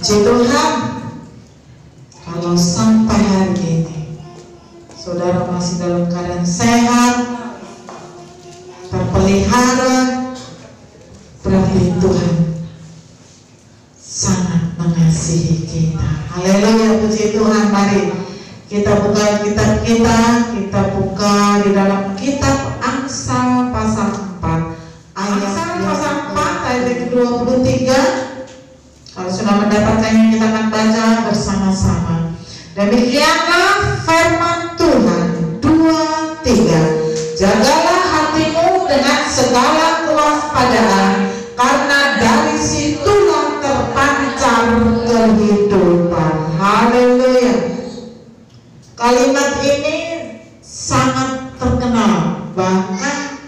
Puji Tuhan, kalau sampai hari ini saudara masih dalam keadaan sehat, terpelihara, berarti Tuhan sangat mengasihi kita. Haleluya, puji Tuhan. Mari kita buka kitab kita buka di dalam kitab Amsal pasal 4 ayat pasal 4 ayat ke-23. Kalau sudah mendapatkannya, kita akan baca bersama-sama. Demikianlah firman Tuhan 2:3. Jagalah hatimu dengan segala kewaspadaan, karena dari situlah terpancar kehidupan. Haleluya. Kalimat ini sangat terkenal, bahkan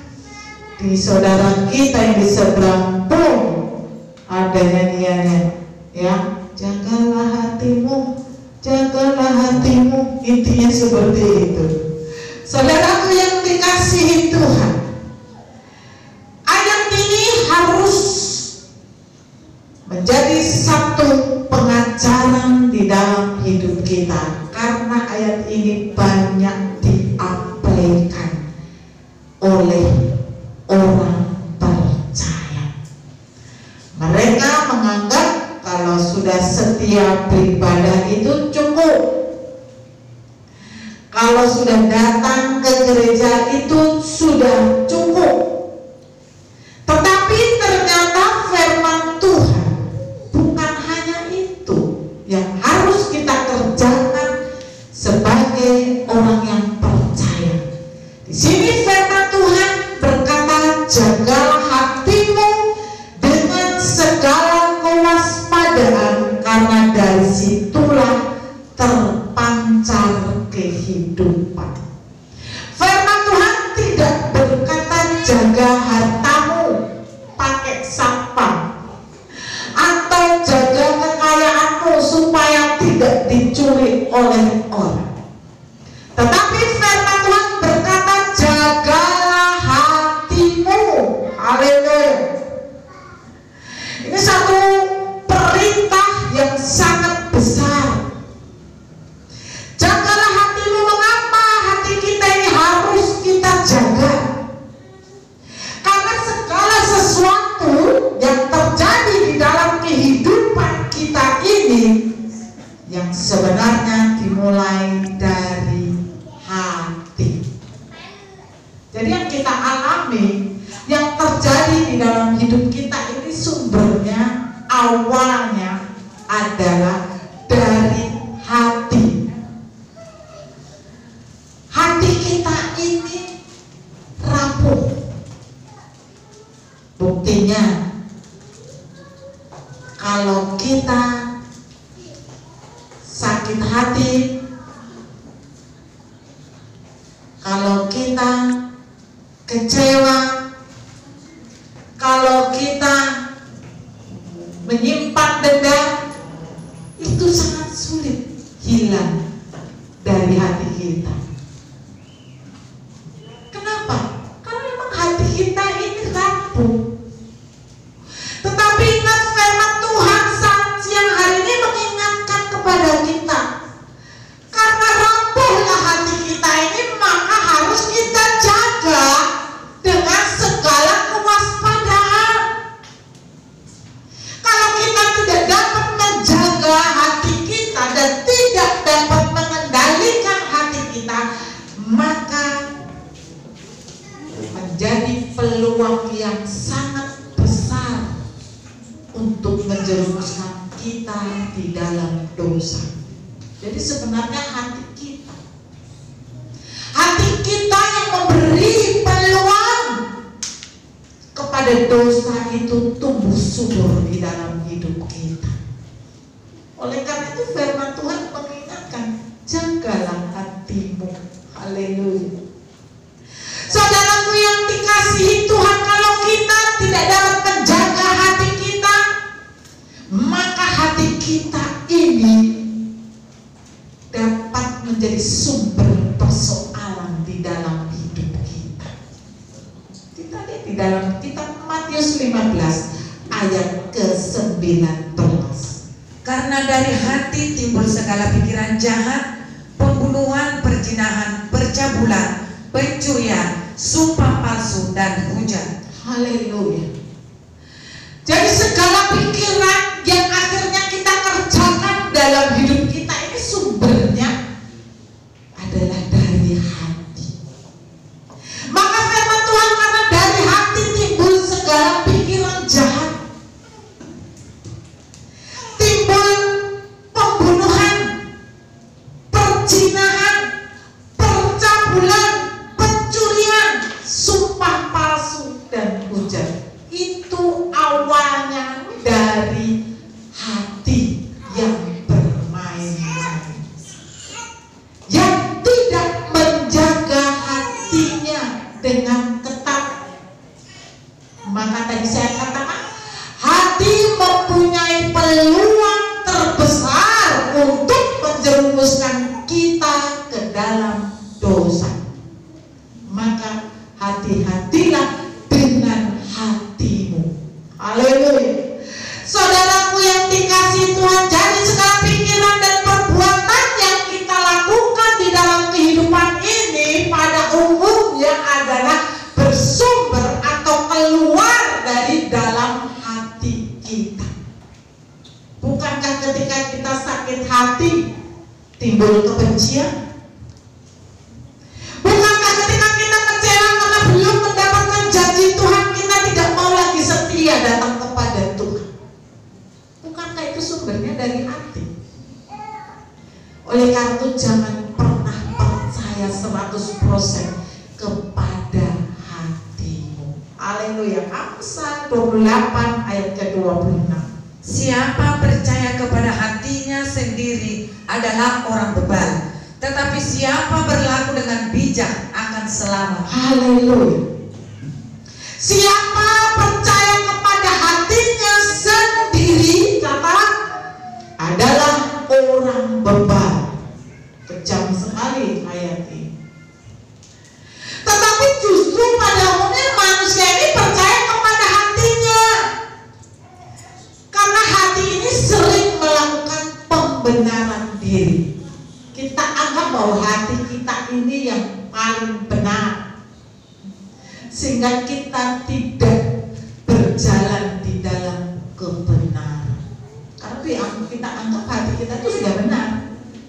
di saudara kita yang di seberang pun ada nyanyiannya, ya, jagalah hatimu, intinya seperti itu. Saudaraku yang dikasihi Tuhan, ayat ini harus menjadi satu pengajaran di dalam hidup kita, karena ayat ini banyak diaplikasikan oleh orang percaya. Mereka menganggap kalau sudah setiap beribadah itu cukup, kalau sudah datang ke gereja itu sudah cukup. Tetapi ternyata firman Tuhan bukan hanya itu yang harus kita kerjakan sebagai orang yang percaya. Di sini firman Tuhan berkata, jagalah hatimu dengan segala kewaspadaan, karena dari situlah terpancar kehidupan. Firman Tuhan tidak berkata jaga hartamu pakai sapa, atau jaga kekayaanmu supaya tidak dicuri oleh orang. Tetapi firman Tuhan berkata jagalah hatimu. Haleluya. Ini satu perintah yang sangat besar. Jagalah hatimu. Mengapa hati kita ini harus kita jaga? Karena segala sesuatu yang terjadi di dalam kehidupan kita ini yang sebenarnya dimulai dari hati. Jadi yang kita alami, yang terjadi di dalam hidup kita ini sumbernya, awalnya adalah dari hati. Hati kita ini rapuh. Buktinya, kalau kita sakit hati, kalau kita kecewa, kalau kita menyimpan dendam, itu sangat sulit hilang dari hati kita. Kenapa? Karena memang hati kita ini rapuh. Tetapi ingat, firman Tuhan saat siang hari ini mengingatkan kepada kita, karena rapuhlah hati kita ini, maka harus kita jaga dengan segala kewaspadaan. Kalau kita tidak dapat menjaga hati kita dan tidak dapat mengendalikan hati kita, maka menjadi peluang yang sangat besar untuk menjerumuskan kita di dalam dosa. Jadi sebenarnya hati kita yang memberi peluang kepada dosa itu tumbuh subur di dalam hidup kita. Oleh karena itu firman Tuhan mengingatkan, jagalah hatimu. Haleluya. Saudaraku yang dikasihi Tuhan, kalau kita tidak dapat menjaga hati kita, maka hati kita ini dapat menjadi sumber persoalan di dalam hidup kita. Kita lihat di dalam kitab Matius 15 ayat ke-19. Karena dari hati timbul segala pikiran jahat, pembunuhan, perzinahan, percabulan, pencurian, sumpah palsu, dan hujat. Haleluya. Jadi segala pikiran yang akhirnya kita kerjakan dalam hidup kita ini sumbernya adalah dari hati. Maka firman Tuhan, karena dari hati timbul segala pikiran jahat, timbul pembunuhan, perzinahan, percabulan, pencurian, sumpah palsu, dan hujat. Itu awalnya dari hati yang bermain-main, yang tidak menjaga hatinya dengan ketat. Maka tadi saya katakan, hati mempunyai peluang terbesar untuk menjerumuskan kita ke dalam dosa. Maka hati-hatilah dengan hatimu. Haleluya. Saudaraku yang dikasihi Tuhan, jadi segala pikiran dan perbuatan yang kita lakukan di dalam kehidupan ini pada umumnya adalah bersumber atau keluar dari dalam hati kita. Bukankah ketika kita sakit hati timbul kebencian? Bukankah ketika kita kecewa karena belum mendapatkan janji Tuhan, kita tidak mau lagi setia datang kepada Tuhan? Bukankah itu sumbernya dari hati? Oleh karena itu jangan pernah percaya 100% kepada hatimu. Haleluya. Amsal 28 ayat ke-26. Siapa percaya kepada hatinya sendiri adalah orang bebal, tetapi siapa berlaku dengan bijak akan selamat. Haleluya. Siapa percaya kepada hatinya sendiri, kata, adalah orang bebal. Kejam sekali ayat ini. Tetapi justru pada umumnya manusia ini percaya kepada hatinya, karena hati ini sering melakukan pembenaran diri. Kita anggap bahwa hati kita ini yang paling benar, sehingga kita tidak berjalan di dalam kebenaran. Karena kita anggap hati kita itu sudah benar,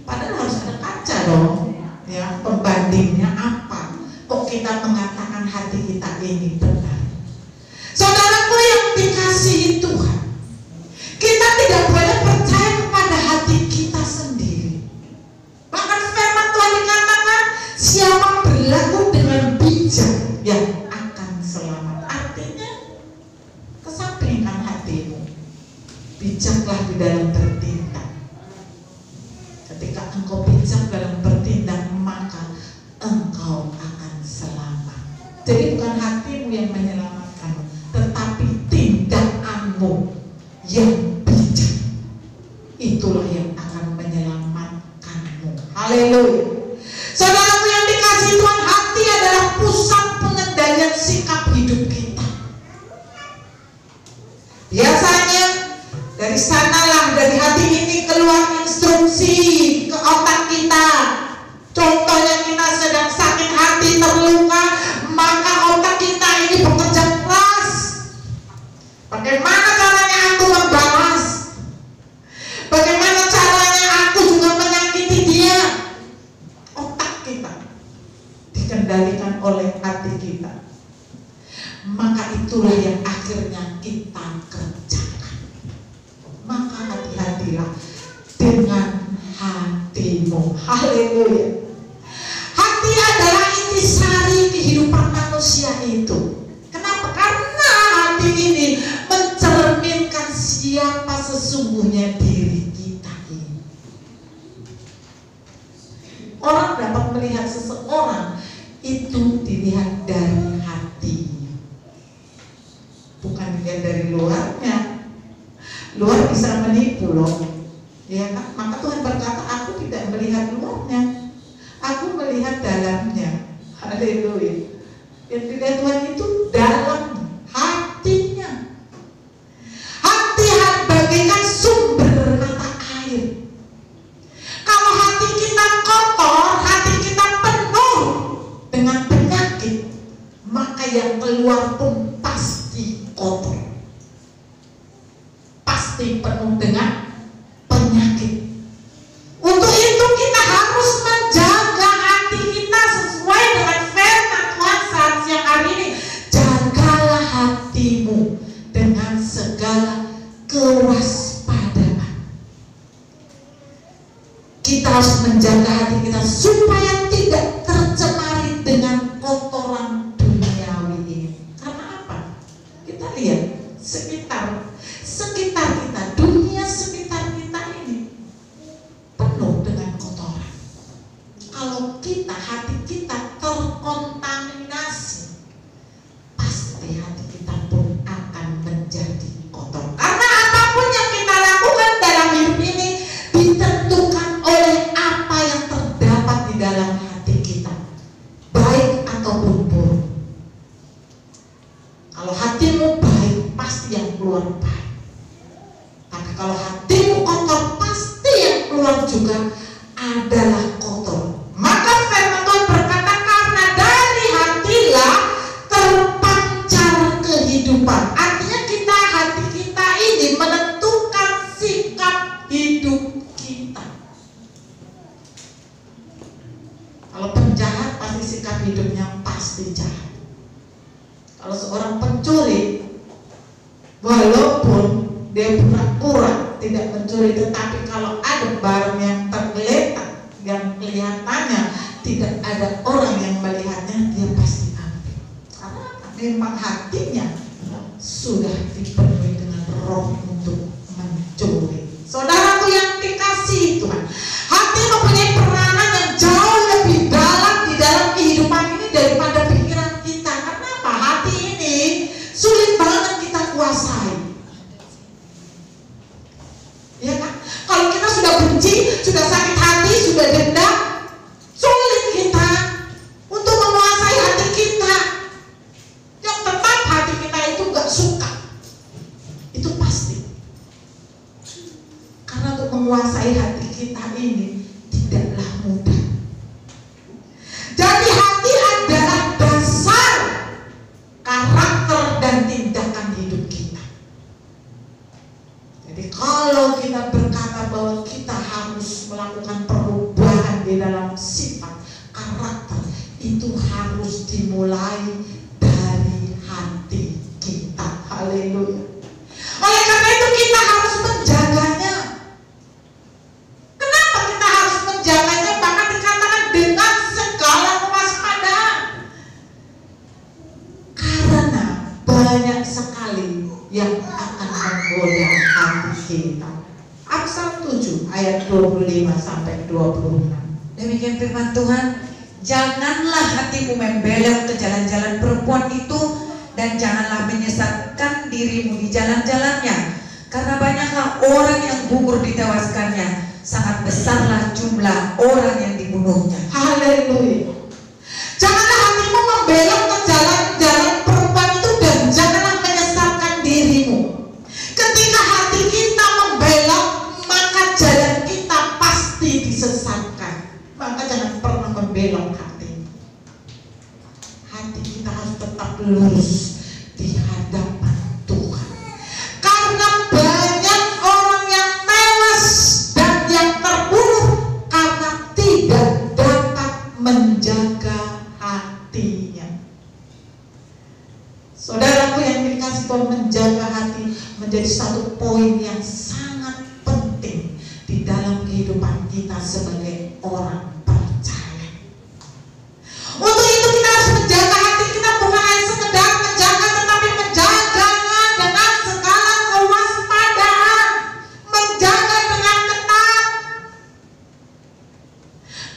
padahal harus ada kaca dong. Ya, pembandingnya apa? Kok kita mengatakan hati kita ini benar? Saudaraku yang dikasihi Tuhan, kita tidak boleh percaya kepada hati kita sendiri. Bahkan firman Tuhan dikatakan, siapa berlaku dengan bijak yang akan selamat. Artinya, kesampingkan hatimu, bijaklah di dalam bertindak. Ketika engkau bijak dalam bertindak, maka engkau akan selamat. Jadi bukan hatimu yang menyelamatkanmu, tetapi tindakanmu yang bijak, itulah yang akan menyelamatkanmu. Haleluya. Saudaraku yang dikasihi Tuhan, hati adalah pusat pengendalian sikap hidup kita. Biasanya dari sanalah, dari hati ini keluar instruksi ke otak kita. Contohnya kita sedang sakit hati, terluka, maka otak kita ini bekerja keras. Bagaimana caranya aku membalas? Bagaimana caranya aku juga menyakiti dia? Otak kita dikendalikan oleh hati kita. Maka itulah yang akhirnya kita kerjakan. Maka hati-hatilah dengan hatimu. Haleluya. Hati adalah intisari kehidupan manusia itu. Kenapa? Karena hati ini mencerminkan siapa sesungguhnya diri kita ini. Orang dapat melihat seseorang itu dilihat dari hatinya, bukan dilihat dari luarnya. Luar bisa menipu loh, ya kan? Maka Tuhan berkata, aku tidak melihat luarnya, aku melihat dalamnya. Haleluya. Yang dilihat Tuhan itu dalam hatinya. Hati bagaikan sumber mata air. Kalau hati kita kotor, hati kita penuh dengan penyakit, maka yang keluar pun pasti kotor, pasti penuh dengan penyakit. Untuk itu kita harus menjaga hati kita sesuai dengan firman Tuhan saat siang hari ini. Jagalah hatimu dengan segala kewaspadaan. Kita harus menjaga hati kita supaya tidak tercemari dengan kotoran duniawi ini. Karena apa? Kita lihat sekitar kita, dunia sekitar kita ini penuh dengan kotoran. Kalau hati kita terkontaminasi, pasti hati kita pun akan menjadi kotor. Karena apapun yang kita lakukan dalam hidup ini ditentukan oleh apa yang terdapat di dalam hati kita, baik ataupun buruk. Kalau hatimu baik, pasti yang keluar baik. Tapi kalau hatimu kotor, pasti yang keluar juga adalah kotor. Maka firman Tuhan berkata, karena dari hatilah terpancar kehidupan. Artinya hati kita ini menentukan sikap hidup kita. Kalau penjahat, pasti sikap hidupnya pasti jahat. Kalau seorang pencuri, walaupun dia pura-pura tidak mencuri, tetapi kalau ada barang yang tergeletak, yang kelihatannya tidak ada orang yang melihatnya, dia pasti ambil. Karena memang hatinya sudah dipenuhi dengan roh untuk mencuri. Saudaraku yang dikasihi Tuhan, hati mempunyai peranan yang jauh lebih dalam di dalam kehidupan ini daripada pikiran kita. Kenapa? Hati ini sulit banget kita kuasai. Ya kan? Kalau kita sudah benci, sudah sakit hati, sudah dendam, sulit kita untuk menguasai hati kita. Yang tetap hati kita itu gak suka, itu pasti. Karena untuk menguasai hati kita ini tidaklah mudah. Jadi hati adalah dasar karakter dan tindakan hidup kita. Jadi kalau kita berkata bahwa kita harus melakukan perubahan di dalam sifat karakter, itu harus dimulai dari hati kita. Haleluya. Oleh karena itu kita harus menjaganya. Kenapa kita harus menjaganya? Bahkan dikatakan dengan segala kewaspadaan. Karena banyak sekali yang akan menggoda hati kita. Amsal 7 ayat 25 sampai 26. Demikian firman Tuhan, janganlah hatimu membelok ke jalan-jalan perempuan itu, dan janganlah menyesatkan dirimu di jalan-jalannya, karena banyaklah orang yang gugur ditewaskannya, sangat besarlah jumlah orang yang dibunuhnya. Haleluya. Janganlah hatimu membelok ke jalan-jalan perempuan itu, dan janganlah menyesatkan dirimu. Ketika hati kita membelok, maka jalan kita pasti disesatkan. Maka jangan pernah membelok hati. Hati kita harus tetap lurus di hadapan Tuhan. Karena banyak orang yang tewas dan yang terbunuh karena tidak dapat menjaga hatinya. Saudaraku yang dikasih Tuhan, menjaga hati menjadi satu poin yang sangat penting di dalam kehidupan kita. kita sebagai orang percaya. Untuk itu kita harus menjaga hati kita, bukan hanya sekedar menjaga, tetapi menjaganya dengan segala kewaspadaan, menjaga dengan ketat.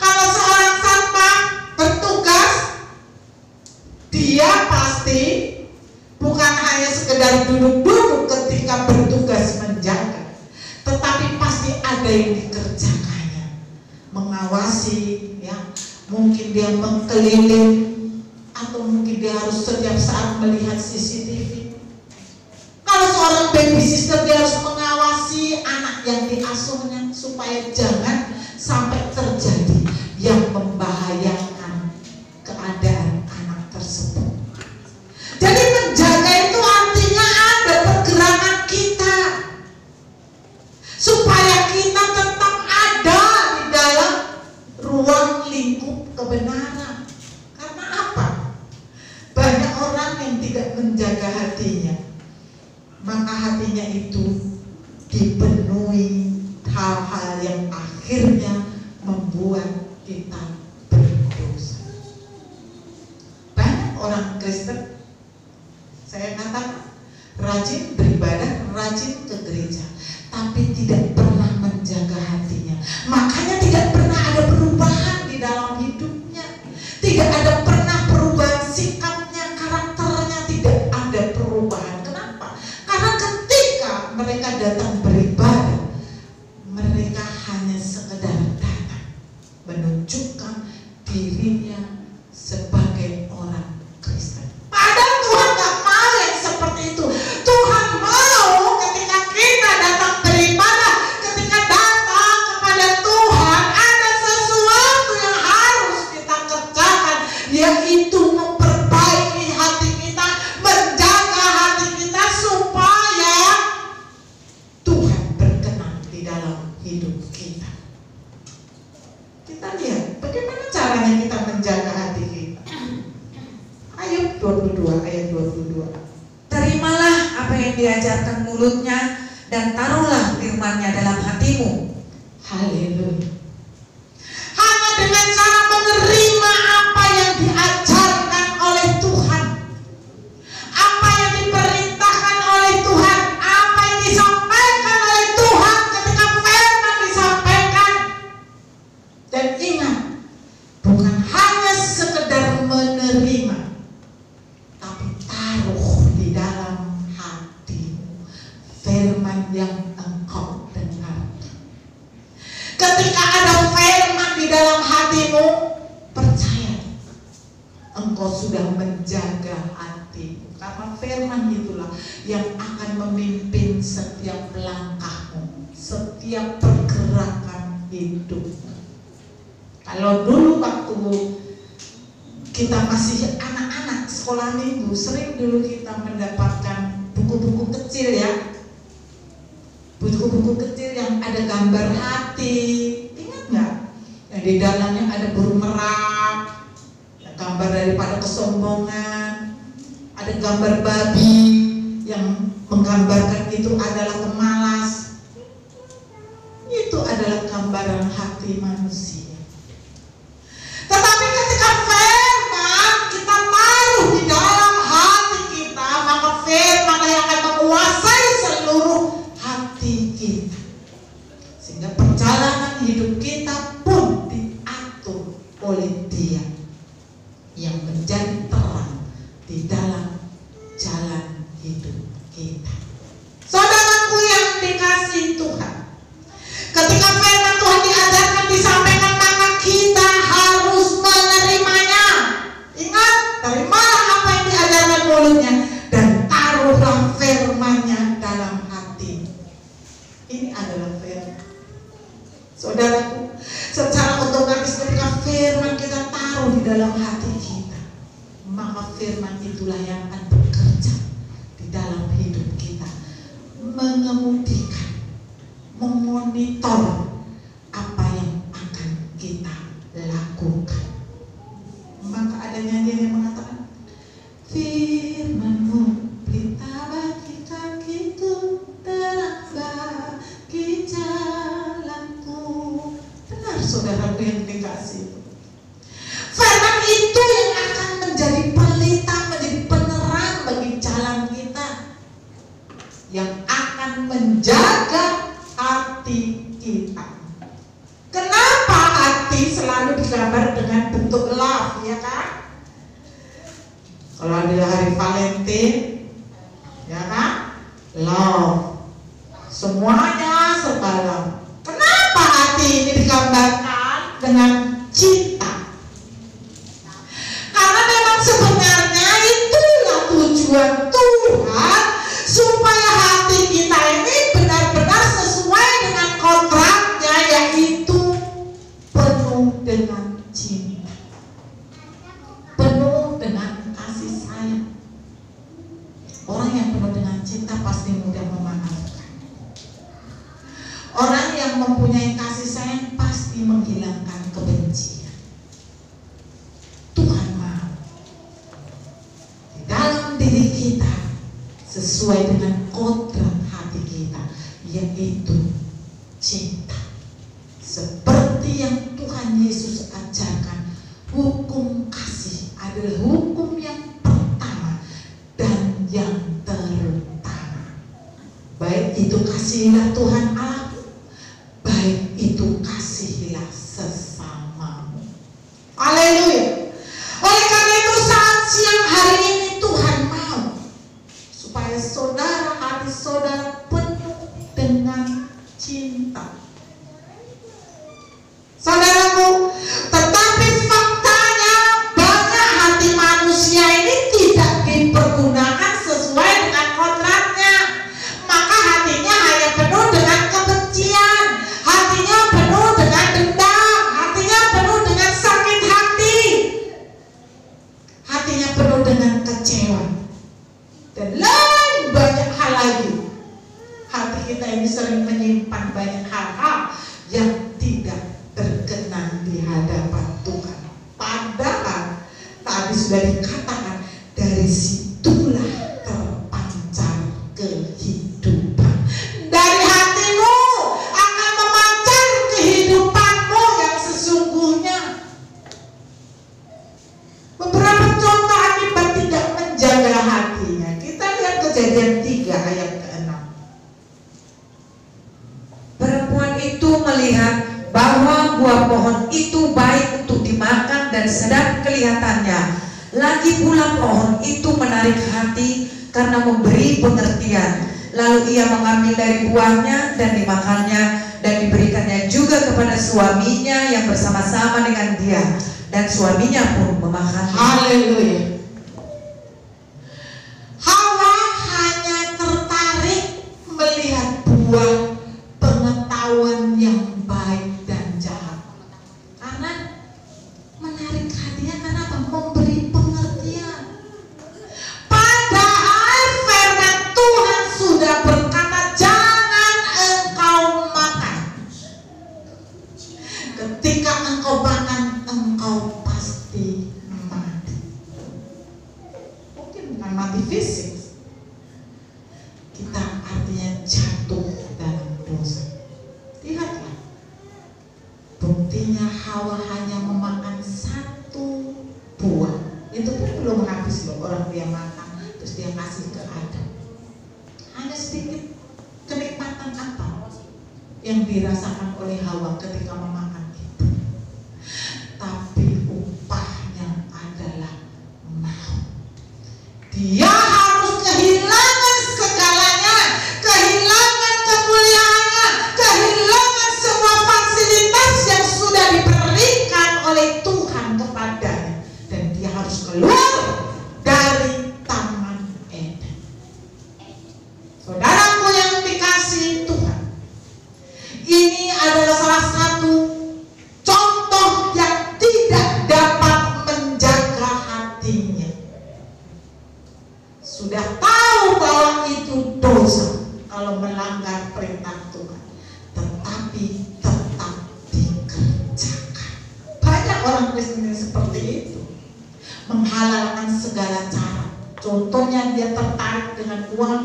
Kalau seorang satpam bertugas, dia pasti bukan hanya sekedar duduk-duduk ketika bertugas menjaga, tetapi pasti ada yang dikerjakannya, mengawasi, ya. Mungkin dia mengkeliling, atau mungkin dia harus setiap saat melihat CCTV. Kalau seorang babysitter, dia harus mengawasi anak yang diasuhnya supaya jangan sampai terjadi yang membahayakan keadaan anak tersebut. Jadi menjaga itu artinya ada pergerakan kita supaya kita tetap ada di dalam ruang lingkup kebenaran. Karena apa? Banyak orang yang tidak menjaga hatinya, maka hatinya itu dipenuhi hal-hal yang akhirnya membuat kita berdosa. Banyak orang Kristen, saya katakan, rajin beribadah, rajin ke gereja, tapi tidak pernah menjaga hatinya. Makanya tidak pernah ada perubahan di dalam hidupnya, tidak ada pernah perubahan sikapnya, karakternya tidak ada perubahan. Kenapa? Karena ketika mereka datang beribadah, mereka hanya sekedar datang menunjukkan dirinya sebagai orang Kristen. Padahal Tuhan gak mau yang seperti itu. Tuhan mau ketika kita datang beribadah, ketika datang kepada Tuhan, ada sesuatu yang harus kita kerjakan, yaitu memperbaiki hati kita, menjaga hati kita supaya Tuhan berkenan di dalam hidup kita. Kita lihat bagaimana caranya kita menjaga hati kita. Ayub 22 ayat 22. Terimalah apa yang diajarkan mulutnya dan taruhlah firman-Nya dalam hatimu. Haleluya. Hanya dengan cara menerima apa yang diajarkan oleh Tuhan, apa yang diperintahkan oleh Tuhan, apa yang disampaikan oleh Tuhan ketika firman disampaikan. Dan ingat, bukan hanya sekedar menerima, tapi taruh di dalam hatimu firman yang engkau dengar. Ketika ada firman di dalam hatimu, percaya engkau sudah menjaga hatimu, karena firman itulah yang akan memimpin setiap langkahmu, setiap pergerakan hidupmu. Kalau dulu waktu kita masih anak-anak sekolah minggu, sering dulu kita mendapatkan buku-buku kecil, ya, buku-buku kecil yang ada gambar hati. Ingat nggak? Yang di dalamnya ada burung merak, gambar daripada kesombongan, ada gambar babi yang menggambarkan itu adalah pemalas. Itu adalah gambaran hati manusia. Tetapi ketika firman kita taruh di dalam hati kita, maka firman yang akan menguasai seluruh hati kita, sehingga perjalanan hidup kita pun diatur oleh Dia yang menjadi terang di dalam jalan hidup kita. Saudaraku yang dikasihi Tuhan, ketika firman Tuhan diajarkan, disampaikan, maka kita harus menerimanya. Ingat, terimalah apa yang diajarkan mulutnya dan taruhlah firman-Nya dalam hati. Ini adalah firman. Saudaraku, secara otomatis ketika firman kita taruh di dalam hati kita, maka firman itulah yang akan bekerja di dalam hidup kita, mengemudikan, memonitor apa yang akan kita lakukan. Maka ada nyanyian yang mengatakan, firman-Mu berita bagi kakiku, terang bagi jalanku. saudaraku yang dikasih. Firman itu yang akan menjadi pelita, menjadi penerang bagi jalan kita, yang akan menjaga hati kita. Kenapa hati selalu digambar dengan bentuk love, ya kan? Kalau ada hari Valentine, ya kan? Love. Semuanya serba love. Kenapa hati ini digambarkan dengan cinta? Karena memang sebenarnya itulah tujuan Tuhan, supaya hati kita ini benar-benar sesuai dengan kontraknya, yaitu penuh dengan cinta, penuh dengan kasih sayang. Orang yang penuh dengan cinta pasti mudah memaafkan. Orang yang mempunyai kasih sayang pasti menghilangkan kebencian. Tuhan mau di dalam diri kita sesuai dengan kodrat hati kita, yaitu cinta. Seperti yang Tuhan Yesus ajarkan, hukum kasih adalah hukum yang pertama dan yang terutama. Baik itu kasihilah Tuhan Allah, baik itu kasihilah sesamamu. Haleluya. Oleh karena itu saat siang hari ini Tuhan mau supaya saudara, hati saudara penuh dengan cinta. Saudaraku, tetapi faktanya banyak hati manusia ini tidak dipergunakan sesuai dengan kodratnya. Maka hatinya hanya penuh dengan kebencian, hatinya penuh dengan dendam, hatinya penuh dengan sakit hati, hatinya penuh dengan kecewa, dan lain banyak hal lagi. Hati kita ini sering menyimpan banyak hal-hal yang tidak berkenan di hadapan Tuhan. Padahal tadi sudah dikatakan, dari situlah terpancar kehidupan. Dari hatimu akan memancar kehidupanmu yang sesungguhnya. Beberapa contoh akibat tidak menjaga hatinya. Kita lihat Kejadian 3 ayat ke-6. Perempuan itu melihat bahwa buah pohon itu baik untuk dimakan dan sedap kelihatannya. Lagi pula pohon itu menarik hati karena memberi pengertian. Lalu ia mengambil dari buahnya dan dimakannya, dan diberikannya juga kepada suaminya yang bersama-sama dengan dia, dan suaminya pun memakannya. Haleluya. Hawa hanya tertarik melihat buah pengetahuan yang baik dan jahat. Karena menarik hatinya, karena apa? Memberi pengertian. Padahal firman Tuhan sudah berkata, jangan engkau makan. Ketika engkau makan, engkau pasti mati. Mungkin bukan mati fisik, kita artinya jatuh dalam dosa. Lihatlah, buktinya Hawa hanya memakan satu buah. Itu pun belum habis loh, orang dia makan terus dia kasih ke Adam. Hanya sedikit kenikmatan apa yang dirasakan oleh Hawa ketika memakan itu. Tapi upahnya adalah maut. Dia harus kehilangan segalanya, kehilangan kemuliaannya, kehilangan semua fasilitas yang sudah diberikan oleh Tuhan kepadanya, dan dia harus keluar dari Taman Eden. Saudaraku yang dikasihi Tuhan, ini adalah salah satu contoh yang tidak dapat menjaga hatinya. Sudah tahu bahwa itu dosa kalau melanggar perintah Tuhan, tetapi tetap dikerjakan. Banyak orang Kristen yang seperti itu, menghalalkan segala cara. Contohnya dia tertarik dengan uang,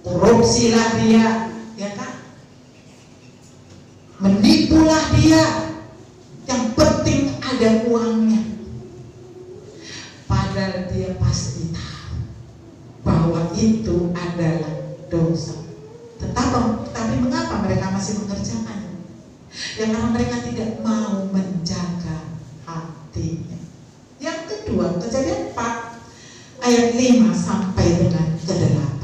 korupsilah dia, ya kan? Menipulah dia, ada uangnya. Padahal dia pasti tahu bahwa itu adalah dosa. Tapi mengapa mereka masih mengerjakannya? Ya karena mereka tidak mau menjaga hatinya. Yang kedua, Kejadian 4 ayat 5 sampai dengan ke-8.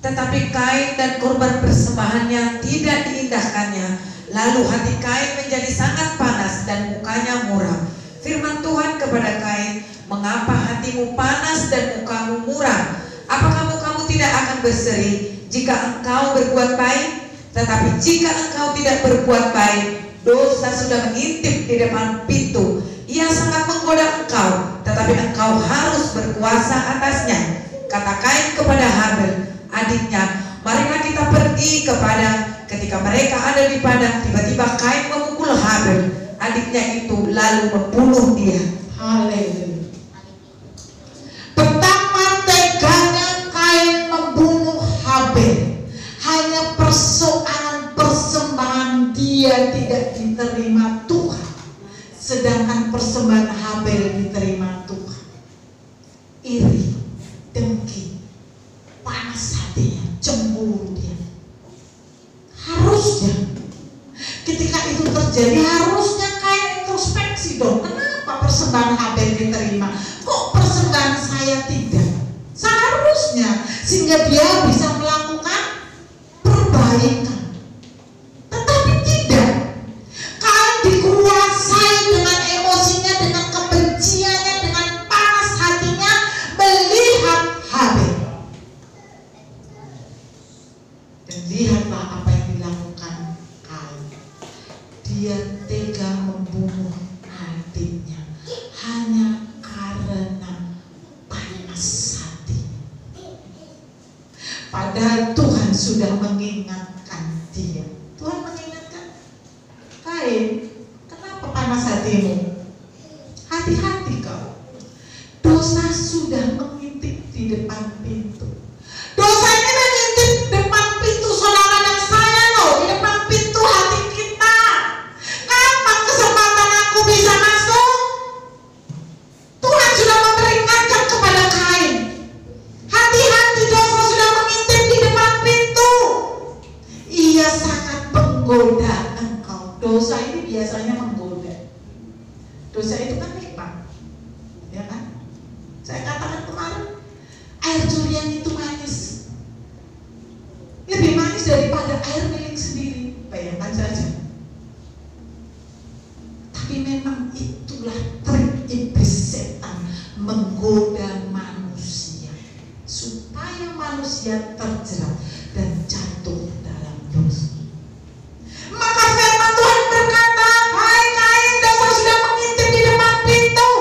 Tetapi Kain dan korban persembahannya tidak diindahkannya. Lalu hati Kain menjadi sangat panas dan mukanya muram. Firman Tuhan kepada Kain, mengapa hatimu panas dan mukamu muram? Apakah mukamu tidak akan berseri jika engkau berbuat baik? Tetapi jika engkau tidak berbuat baik, dosa sudah mengintip di depan pintu. Ia sangat menggoda engkau, tetapi engkau harus berkuasa atasnya. Kata Kain kepada Habel, adiknya, marilah kita pergi ke padang. Ketika mereka ada di padang, tiba-tiba Kain memukul Habel, adiknya itu, lalu membunuh dia. Haleluya. Betapa teganya Kain membunuh Habel. Hanya persoalan persembahan dia tidak diterima Tuhan, sedangkan persembahan Habel diterima Tuhan. Iri, dengki, panas hatinya, cemburu dia. Harusnya ketika itu terjadi, harusnya Kain introspeksi dong. Kenapa persembahan Habel diterima? Kok persembahan saya tidak? Seharusnya, sehingga dia bisa melakukan perbaikan. Tetapi tidak. Kain dikuasai dengan emosinya, dengan kebenciannya, dengan panas hatinya melihat Habel. Dan lihatlah apa yang dilakukan Kain. Dia tega membunuh adiknya hanya karena panas hati. Padahal Tuhan sudah mengingatkan dia. Tuhan mengingatkan, Kain, kenapa panas hatimu? Hati-hati kau. Dosa sudah mengintip di depan pintu. Dosa ini mengintip depan pintu saudara dan saya loh, di depan pintu hati kita. Kapan kesempatan aku bisa masuk? Tuhan sudah memperingatkan kepada Kain. Hati-hati, dosa sudah mengintip di depan pintu. Ia sangat menggoda engkau. Dosa ini biasanya menggoda. Dosa itu kan nikmat, ya kan? Saya katakan kemarin, air curian itu manis, lebih manis daripada air milik sendiri. Bayangkan saja. Tapi memang itulah trik iblis setan, menggoda manusia supaya manusia terjerat dan jatuh dalam dosa. Maka firman Tuhan berkata, hai Kain, dosa sudah mengintip di depan pintu.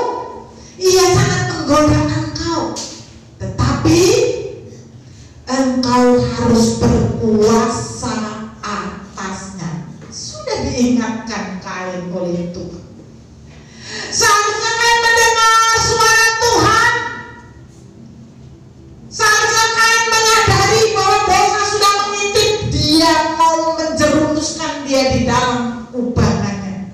Ia sangat menggoda engkau, tetapi engkau harus berkuasa atasnya. Sudah diingatkan Kain oleh Tuhan. Seharusnya Kain mendengar suara Tuhan. Seharusnya Kain menyadari bahwa dosa sudah mengintip. Dia mau menjerumuskan dia di dalam kubangannya.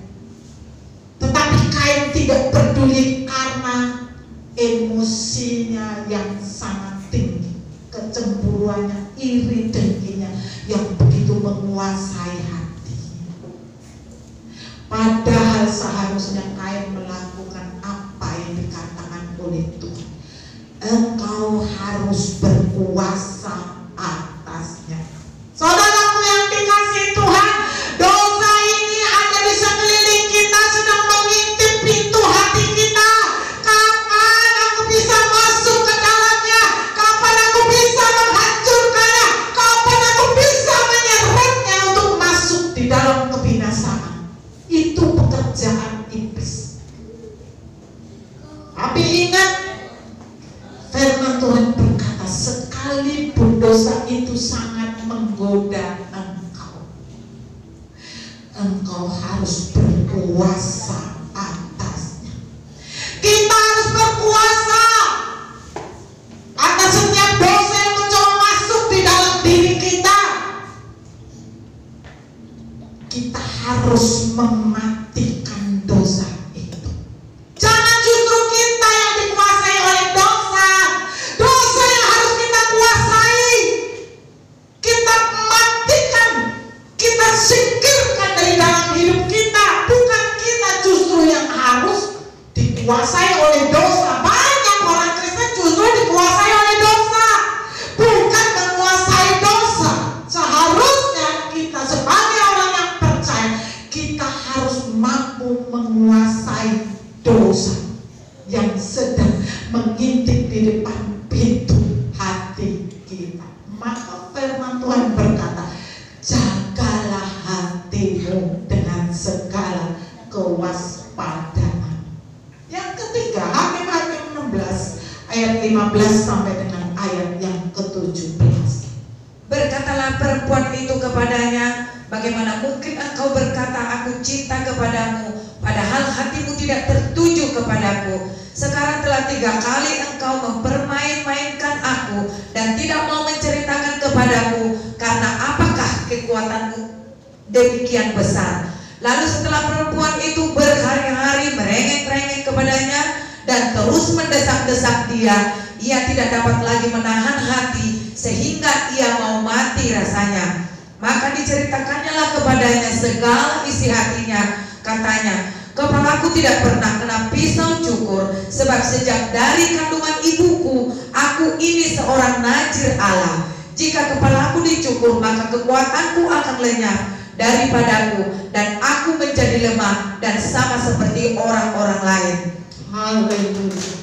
Tetapi Kain tidak peduli karena emosinya yang sangat tinggi, kecemburuannya, iri dengkinya yang begitu menguasai hatinya. Padahal seharusnya Kain melakukan apa yang dikatakan oleh Tuhan. Engkau harus berkuasa atasnya. Saudaraku yang dikasihi Tuhan, dosa ini ada di sekeliling kita, sedang mengintip pintu hati kita. Kapan aku bisa masuk ke dalamnya? Kapan aku bisa menghancurkannya? Kapan aku bisa menyeretnya untuk masuk di dalam kebinasaan? Itu pekerjaan iblis. Tapi ingat, firman Tuhan berkata, sekalipun dosa itu sangat menggoda engkau, engkau harus berkuasa atasnya. Kita harus berkuasa atas setiap dosa yang mencoba masuk di dalam diri kita. Kita harus mematikan dosa itu. dikuasai oleh dosa. Banyak orang Kristen justru dikuasai oleh dosa, bukan menguasai dosa. Seharusnya kita sebagai orang yang percaya, kita harus mampu menguasai dosa yang sedang mengintip di depan pintu hati kita. Maka firman Tuhan berkata, jagalah hatimu dengan segala kewaspadaan. Yang ketiga, Hakim-Hakim 16 ayat 15 sampai dengan ayat yang ke-17. Berkatalah perempuan itu kepadanya, bagaimana mungkin engkau berkata aku cinta kepadamu, padahal hatimu tidak tertuju kepadaku. Sekarang telah 3 kali engkau mempermain-mainkan aku dan tidak mau menceritakan kepadaku, karena apakah kekuatanmu demikian besar? Lalu setelah perempuan itu berhari-hari merengek-rengek kepadanya dan terus mendesak-desak dia, ia tidak dapat lagi menahan hati sehingga ia mau mati rasanya. Maka diceritakannya kepadanya segala isi hatinya. Katanya, kepalaku tidak pernah kena pisau cukur, sebab sejak dari kandungan ibuku aku ini seorang najir Allah. Jika kepalaku dicukur, maka kekuatanku akan lenyap daripadaku, dan aku menjadi lemah dan sama seperti orang-orang lain. Haleluya.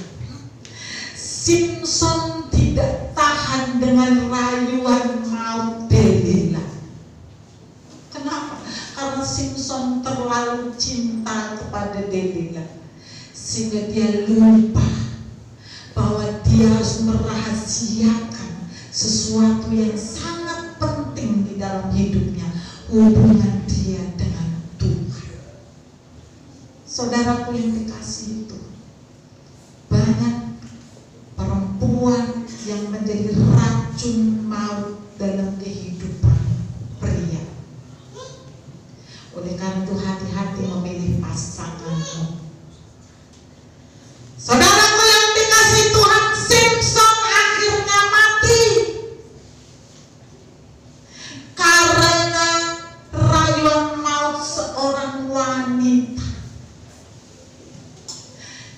Simpson tidak tahan dengan rayuan maut Delila. Kenapa? Karena Simpson terlalu cinta kepada Delila, sehingga dia lupa bahwa dia harus merahasiakan sesuatu yang sangat penting di dalam hidupnya, hubungan dia dengan Tuhan. Saudaraku yang dikasihi itu, banyak perempuan yang menjadi racun maut dalam kehidupan pria. Oleh karena itu hati-hati memilih pasanganmu. Saudaraku yang dikasihi Tuhan, Simpson akhirnya mati karena rayuan maut seorang wanita.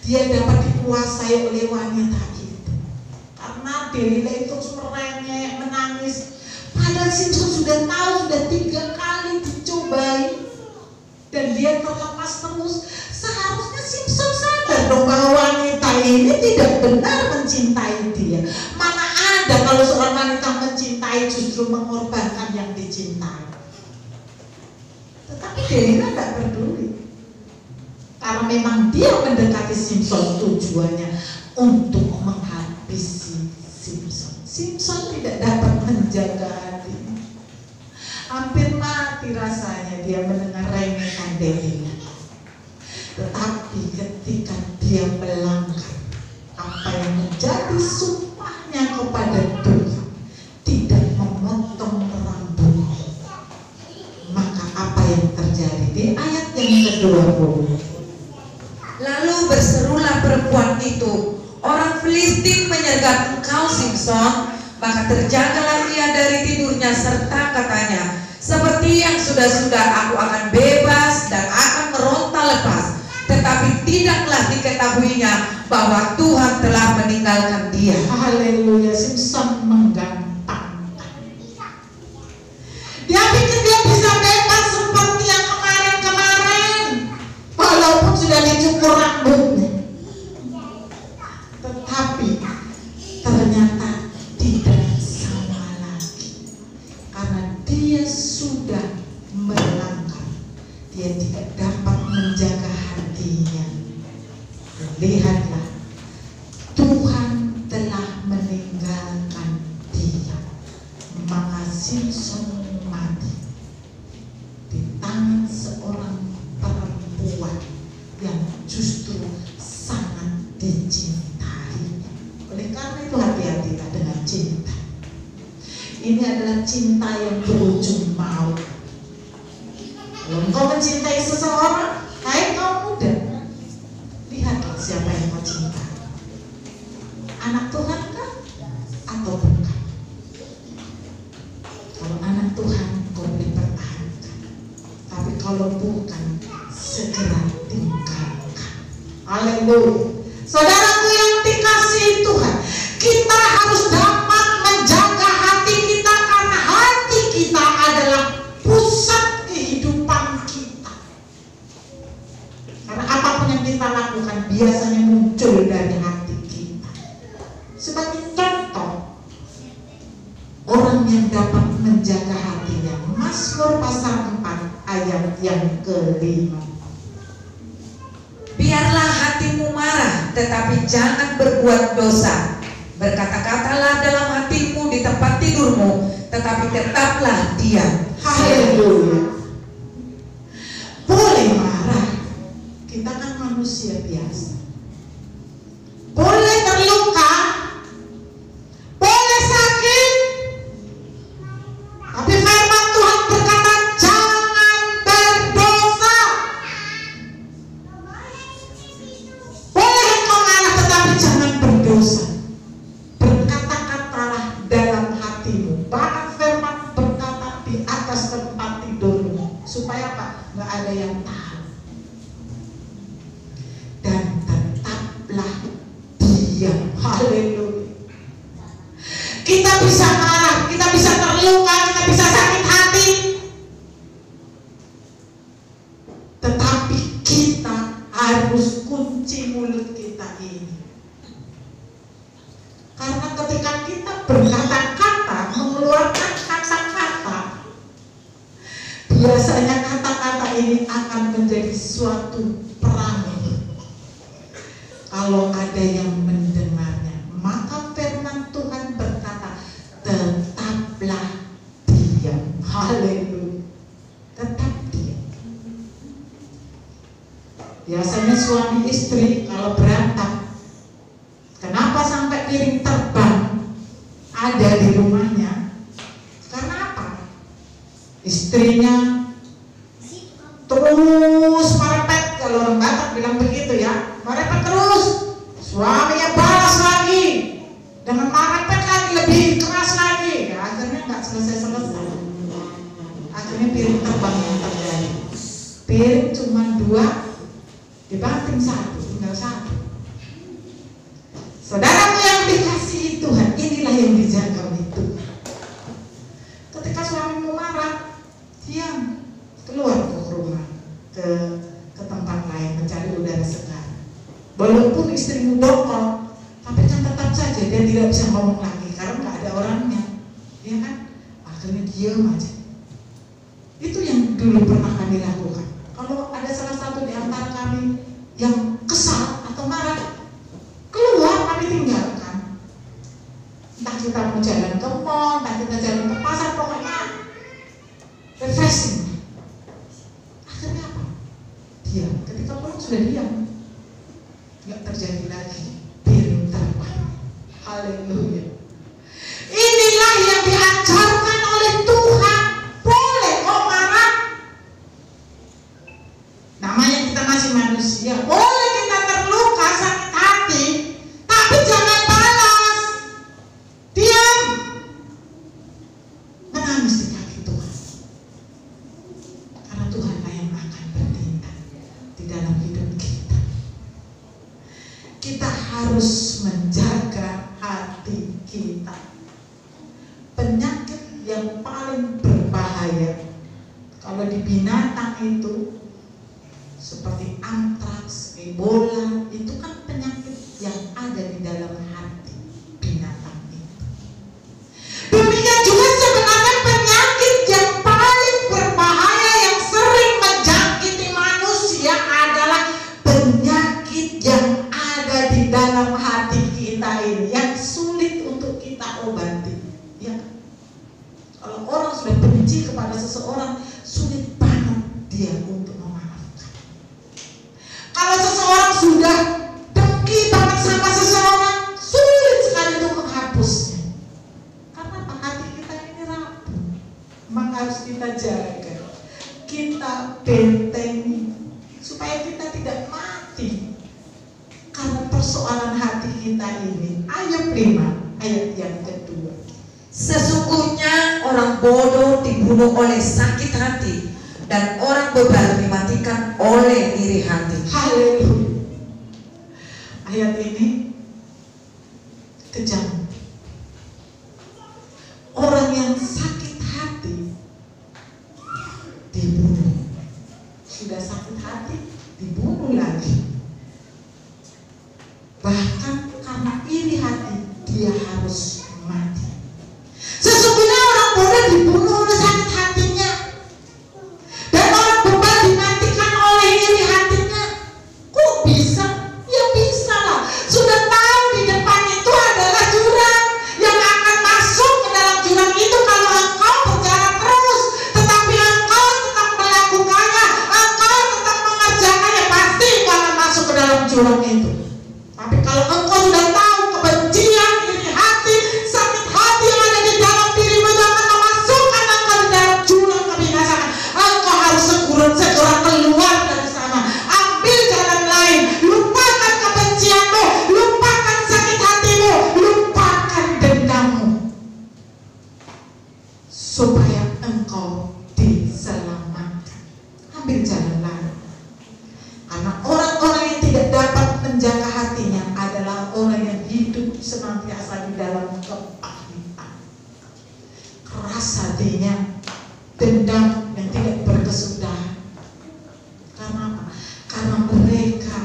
Dia dapat dikuasai oleh wanita itu karena Delila itu terus merengek, menangis. Padahal Simpson sudah tahu, sudah 3 kali dicobai dan dia terlepas terus. Seharusnya Simpson sadar dong bahwa wanita ini tidak benar mencintai dia. Mana ada kalau seorang wanita mencintai justru mengorbankan yang dicintai. Tetapi Delila tidak peduli, karena memang dia mendekati Simpson tujuannya untuk menghabisi Simpson. Simpson tidak dapat menjaga hatinya. Hampir mati rasanya dia mendengar rengekan Delila. Tetapi ketika dia melanggar apa yang menjadi sumpahnya kepada Tuhan, tidak memotong rambutnya, maka apa yang terjadi di ayat yang ke-20? Lalu berserulah perempuan itu, orang Filistin menyergap engkau Simpson. Maka terjagalah ia dari tidurnya serta katanya, seperti yang sudah-sudah aku akan bebas dan akan meronta lepas. Tetapi tidaklah diketahuinya bahwa Tuhan telah meninggalkan dia. Haleluya. Simpson menggampangkan. Dia pikir dia bisa bebas seperti yang kemarin-kemarin, walaupun sudah dicukur rambutnya. Tetapi ternyata tidak sama lagi, karena dia sudah melanggar. Dia tidak dapat menjaga hatinya. Lihatlah, Tuhan telah meninggalkan dia. Maka Simpson mati di tangan seorang perempuan yang justru sangat dicintai. Oleh karena itu hati-hatilah dengan cinta. Ini adalah cinta yang berujung maut. Kalau engkau mencintai seseorang, hai kaum muda, lihatlah siapa yang kau cintai. Anak Tuhan kah atau bukan? Kalau anak Tuhan kau boleh pertahankan, tapi kalau bukan segera tinggalkan. Haleluya. Saudaraku yang dikasihi Tuhan, kita harus dapat menjaga hati kita karena hati kita adalah pusat kehidupan kita. Karena apapun yang kita lakukan biasanya muncul dari hati kita. Sebagai contoh, orang yang dapat menjaga hatinya, Mazmur pasal 4 ayat yang ke-5. Biarlah hatimu marah, tetapi jangan berbuat dosa. Berkata-katalah dalam hatimu di tempat tidurmu, tetapi tetaplah diam. Haleluya. Boleh marah, kita kan manusia biasa. Boleh terluka, boleh sakit, tapi firman Tuhan berkata jangan berdosa. Boleh engkau marah, tetapi jangan berdosa. Berkata-katalah dalam hatimu. Bahkan firman berkata di atas tempat tidurmu. Supaya apa? Nggak ada yang tahu. Dan tetaplah diam. Haleluya. Kita bisa marah, kita bisa terluka, kita bisa sakit hati, tetapi kita harus kunci mulut kita ini. Karena ketika kita berkata-kata, mengeluarkan kata-kata, biasanya kata-kata ini akan menjadi suatu perangai. Kalau ada yang mendengarnya, maka firman Tuhan berkata, tetaplah diam. Haleluya. Tetap diam. Biasanya suami istri kalau berantem, kenapa sampai piring terbang ada di rumahnya? Karena apa? Istrinya terus merepet, kalau orang Batak bilang begitu ya, merepet terus. Suaminya balas lagi dengan merepet lagi, lebih keras lagi. Ya, akhirnya nggak selesai-selesai. Akhirnya piring terbang yang terjadi. Piring cuma 2, dibanting 1, tinggal 1. Saudaraku yang dikasihi Tuhan, inilah yang dijaga oleh Tuhan. Ketika suamimu marah, diam, keluar ke rumah, ke tempat lain mencari udara segar. Walaupun istrimu dongkol, tapi kan tetap saja dia tidak bisa ngomong lagi karena nggak ada orangnya, ya kan? Akhirnya diam aja. Itu yang dulu pernah kami lakukan. Kalau ada salah satu di antara kami yang kesal atau marah, keluar, kami tinggalkan. Entah kita mau jalan ke mall, entah kita jalan ke pasar, pokoknya refreshing. Akhirnya apa? Diam. Ketika pulang sudah diam, nggak terjadi lagi piring terbang. Haleluya. Inilah yang diajarkan oleh Tuhan. Boleh kok marah, namanya kita masih manusia. Boleh kita terluka, sakit hati, tapi jangan balas. Diam. Menangis di kaki Tuhan. Karena Tuhanlah yang akan bertindak di dalam hidup kita. Kita harus menjaga hati kita. Penyakit yang paling berbahaya kalau di binatang itu seperti antraks, Ebola, itu kan penyakit yang ada di dalam hati binatang itu. Demikian juga sebenarnya penyakit yang paling berbahaya yang sering menjangkiti manusia adalah penyakit yang ada di dalam hati kita ini, yang sulit untuk kita obati. Ya, kalau orang sudah benci kepada seseorang, sulit banget dia untuk memaafkan. Kalau seseorang sudah dengki banget sama seseorang, sulit sekali untuk menghapusnya. Karena apa? Hati kita ini rapuh. Memang harus kita jaga, kita bentengi supaya kita tidak mati karena persoalan hati kita ini. Ayat 5, ayat yang kedua. Sesungguhnya orang bodoh dibunuh oleh sakit hati, dan orang bebal dimatikan oleh iri hati. Haleluya. hati dibunuh lagi. Bahkan karena iri hati dia harus mati. Sesungguhnya orang bodoh dibunuh oleh sakit hatinya, dan orang bebal dimatikan oleh iri hatinya. Kok bisa? Ya bisa lah. Sudah tahu di depan itu adalah jurang, yang akan masuk ke dalam jurang itu kalau engkau berjalan terus, tetapi engkau tetap melakukannya, engkau tetap mengerjakannya, pasti engkau akan masuk ke dalam jurang itu. Tapi kalau engkau sudah tahu kebencian, iri hati, sakit hati yang ada di dalam dirimu itu akan memasukkan engkau di dalam jurang kebinasaan, engkau harus segera keluar dari sana. Ambil jalan lain, lupakan kebencianmu, lupakan sakit hatimu, lupakan dendammu, supaya engkau diselamatkan. Ambil jalan lain. Karena orang-orang yang tidak dapat menjaga hatinya adalah orang yang hidup senantiasa di dalam kepahitan, keras hatinya, dendam yang tidak berkesudahan. Karena apa? Karena mereka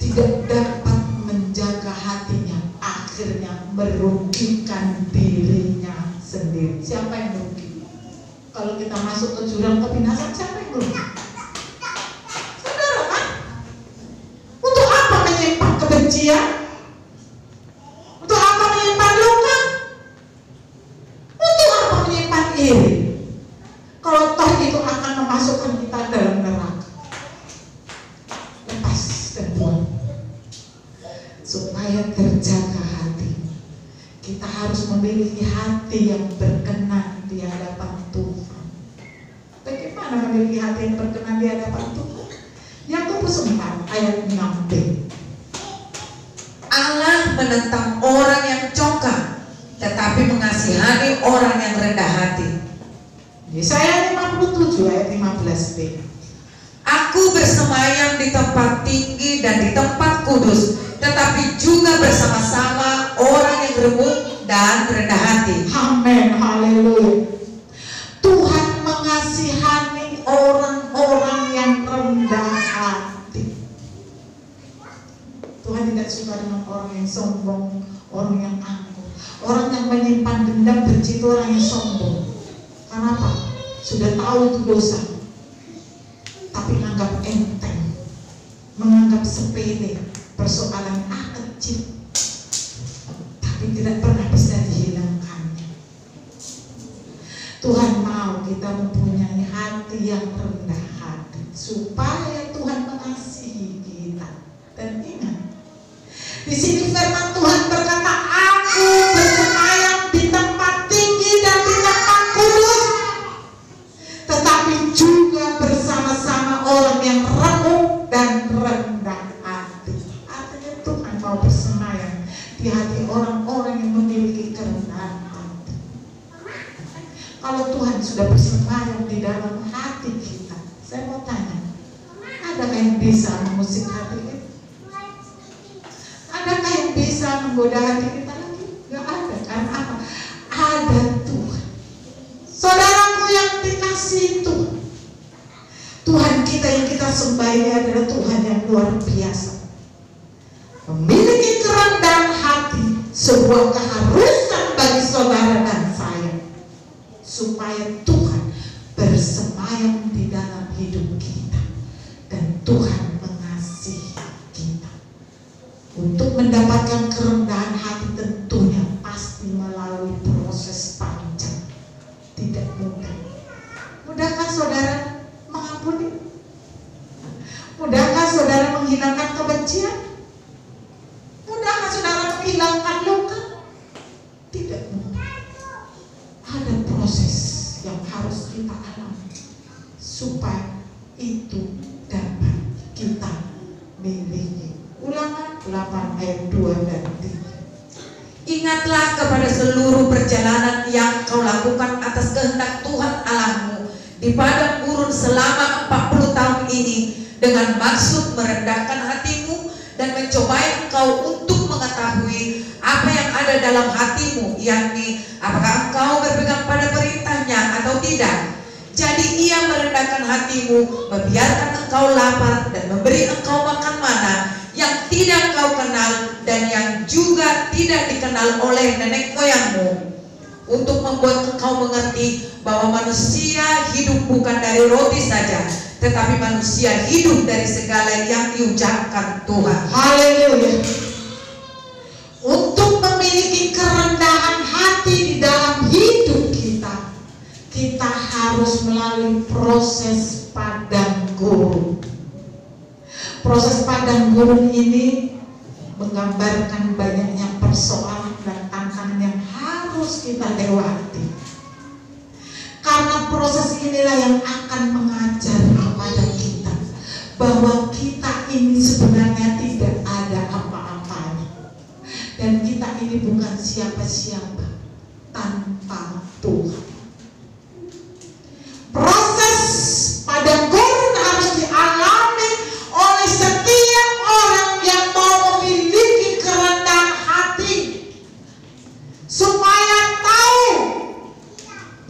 tidak dapat menjaga hatinya, akhirnya merugikan dirinya sendiri. Siapa yang merugi? Kalau kita masuk ke jurang kebinasaan, siapa yang merugi? Saudara kan? Untuk apa menyimpan kebencian? Untuk apa menyimpan luka? Untuk apa menyimpan iri? Kalau toh itu akan memasukkan kita dalam neraka. Lepas dan buang. Supaya terjaga hati, kita harus memiliki hati yang berkenan di hadapan Tuhan. Bagaimana memiliki hati yang berkenan di hadapan Tuhan? Yakobus 4 ayat 6b. Allah menentang orang yang congkak, tetapi mengasihani orang yang rendah hati. Yesaya 57 ayat 15b. Aku bersemayam di tempat tinggi dan di tempat kudus, tetapi juga bersama-sama orang yang remuk dan rendah hati. Amin, haleluya. Tuhan mengasihani orang-orang yang rendah hati. Tuhan tidak suka dengan orang yang sombong, orang yang angkuh, orang yang menyimpan dendam, benci itu orang yang sombong. Kenapa? Sudah tahu itu dosa, tapi menganggap enteng, menganggap sepele, persoalan kecil, tapi tidak pernah bisa dihilangkannya. Tuhan mau kita mempunyai hati yang rendah hati, supaya Tuhan mengasihi kita. Dan ingat, di sini firman Tuhan berkata, aku bersemayam di tempat tinggi dan di tempat kudus, tetapi juga bersama-sama orang yang remuk dan rendah hati. Artinya Tuhan mau bersemayam di hati orang-orang yang memiliki kerendahan hati. Kalau Tuhan sudah bersemayam di dalam hati kita, saya mau tanya, adakah yang bisa mengusik hati kita? Adakah yang bisa menggoda hati kita lagi? Gak ada. Karena apa? Ada Tuhan. Saudaraku yang dikasihi Tuhan, Tuhan kita yang kita sembah ini adalah Tuhan yang luar biasa. Memiliki kerendahan hati, sebuah keharusan bagi saudara dan saya, supaya Tuhan bersemayam di dalam hidup kita, dan Tuhan mengasihi kita. Untuk mendapatkan kerendahan hati tentunya pasti melalui proses panjang, tidak mudah. Mudahkah saudara mengampuni? Mudahkah saudara menghilangkan kebencian? Mudahkah saudara menghilangkan luka? Tidak mudah. Ada proses yang harus kita alami supaya itu dapat kita miliki. Ulangan 8 ayat 2 dan 3. Ingatlah kepada seluruh perjalanan yang kau lakukan atas kehendak Tuhan Allahmu di padang gurun selama 40 tahun ini, dengan maksud merendahkan hatimu dan mencobai engkau untuk mengetahui apa yang ada dalam hatimu, yakni apakah engkau berpegang pada perintahnya atau tidak. Jadi ia merendahkan hatimu, membiarkan engkau lapar dan memberi engkau makan mana yang tidak kau kenal dan yang juga tidak dikenal oleh nenek moyangmu, untuk membuat engkau mengerti bahwa manusia hidup bukan dari roti saja, tetapi manusia hidup dari segala yang diucapkan Tuhan. Haleluya. Untuk memiliki kerendahan hati di dalam hidup kita, kita harus melalui proses padang gurun. Proses padang gurun ini menggambarkan banyaknya persoalan dan tantangan yang harus kita lewati. Karena proses inilah yang akan mengajar kepada kita bahwa kita ini sebenarnya tidak ada apa-apanya, dan kita ini bukan siapa-siapa tanpa Tuhan. Proses padang gurun harus dialami oleh setiap orang yang mau memiliki kerendahan hati, supaya tahu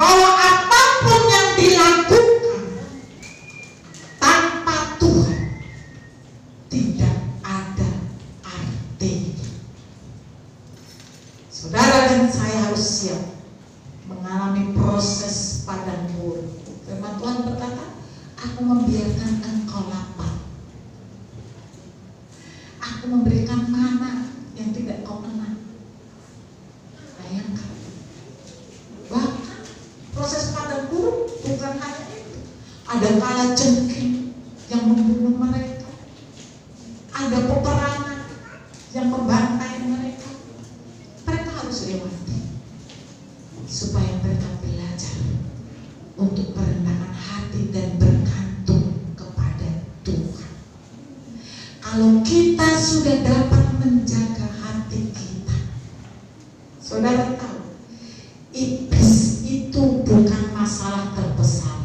bahwa apapun yang dilakukan tanpa Tuhan tidak ada artinya. Saudara dan saya harus siap mengalami proses padang gurun. Firman Tuhan berkata, aku membiarkan engkau lapar, aku memberikan mana yang tidak kau kenal. Bayangkan, bahkan proses padang gurun bukan hanya itu. Ada kala jengking yang membunuh mereka, ada peperangan yang membantai mereka. Mereka harus lewati supaya mereka belajar untuk merendahkan hati dan bergantung kepada Tuhan. Kalau kita sudah dapat menjaga hati kita, saudara tahu, iblis itu bukan masalah terbesar.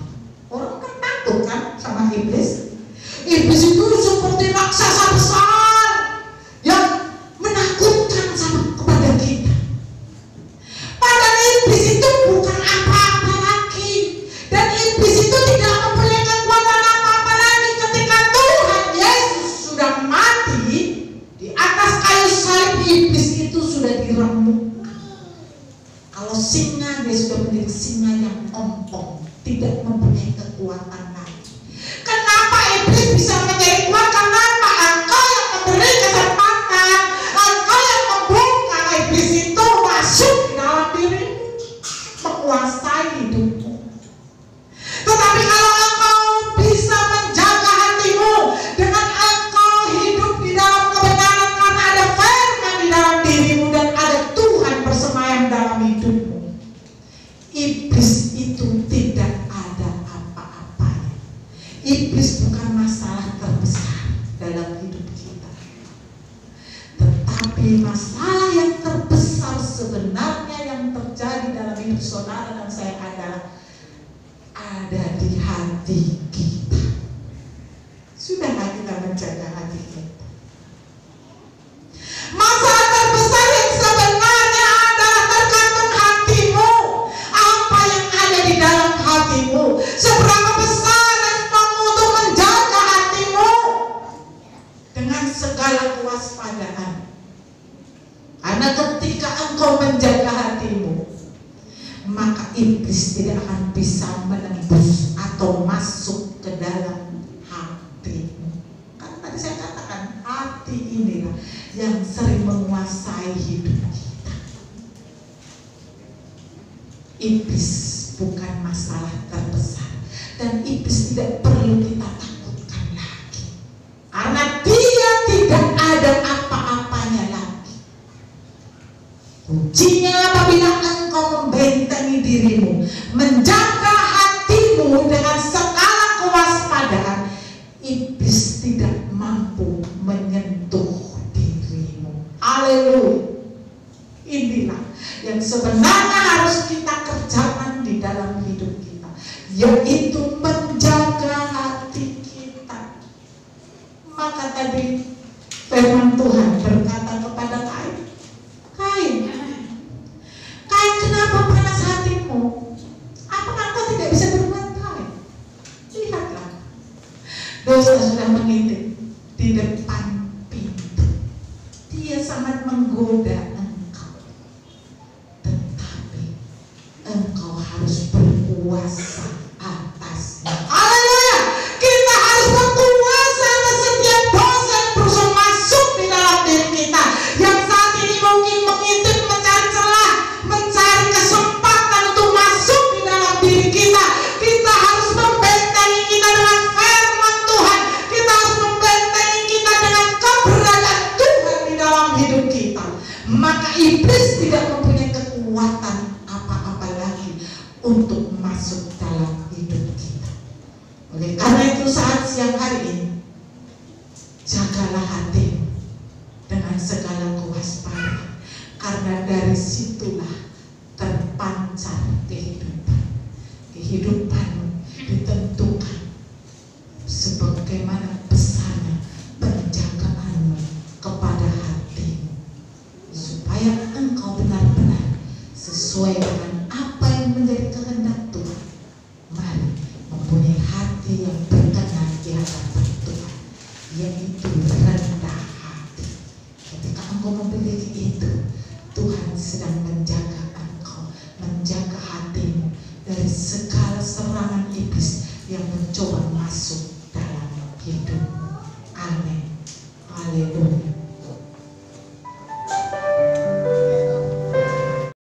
Orang kan takut kan sama iblis. Iblis itu seperti raksasa besar yang menakutkan kepada kita. Padahal iblis itu bukan apa-apa lagi, dan iblis itu tidak mempunyai kekuatan apa-apa lagi ketika Tuhan Yesus sudah mati di atas kayu salib. Iblis itu sudah diremukkan. Kalau singa, dia sudah menjadi singa yang ompong, tidak mempunyai kekuatan lagi. Kenapa iblis bisa menjadi kuat? Kenapa? Engkau yang memberi kesempatan, engkau yang membuka iblis itu masuk di dalam dirimu, menguasai hidupmu. Tetapi kalau engkau bisa menjaga hatimu dengan engkau hidup di dalam kebenaran, karena ada firman di dalam dirimu dan ada Tuhan bersemayam dalam hidupmu, iblis itu tidak ada apa-apanya. Iblis bukan masalah terbesar dalam hidup kita, tetapi masalah yang terbesar sebenarnya yang terjadi dalam hidup saudara dan saya adalah ada di hati kita. Sudahlah kita menjaga hati kita. Masalah terbesar yang sebenarnya adalah tergantung hatimu. Apa yang ada di dalam hatimu, seberapa besar responmu untuk menjaga hatimu dengan segala kewaspadaan. Karena ketika engkau menjaga hatimu, maka iblis tidak akan bisa menembus atau masuk ke dalam hatimu. Kan tadi saya katakan, hati inilah yang sering menguasai hidup kita. Iblis bukan masalah terbesar, dan iblis tidak perlu kita takutkan lagi, karena dia tidak ada apa-apanya lagi. Kuncinya apabila engkau membentengi dirimu, menjaga hatimu dengan segala kewaspadaan, iblis tidak mampu menyentuh dirimu. Haleluya. Inilah yang sebenarnya harus kita kerjakan di dalam hidup kita, yaitu menjaga hati kita. Maka tadi firman Tuhan berkata kepada Kain, Kain, kenapa panas hatimu? Apakah kau tidak bisa berbuat baik? iblis tidak mempunyai kekuatan apa-apa lagi untuk masuk dalam hidup kita. Oleh karena itu saat siang hari ini, jagalah hatimu dengan segala kewaspadaan, karena dari situlah terpancar kehidupan. Kehidupanmu ditentukan sebagaimana besarnya penjagaanmu kepada hatimu, supaya engkau benar-benar sesuai dengan apa yang menjadi kehendak Tuhan. Mari mempunyai hati yang berkenan di hadapan Tuhan, yaitu rendah hati. Ketika engkau memiliki itu, Tuhan sedang menjaga engkau, menjaga hatimu dari segala serangan iblis yang mencoba masuk dalam hidupmu. Amin. Haleluya.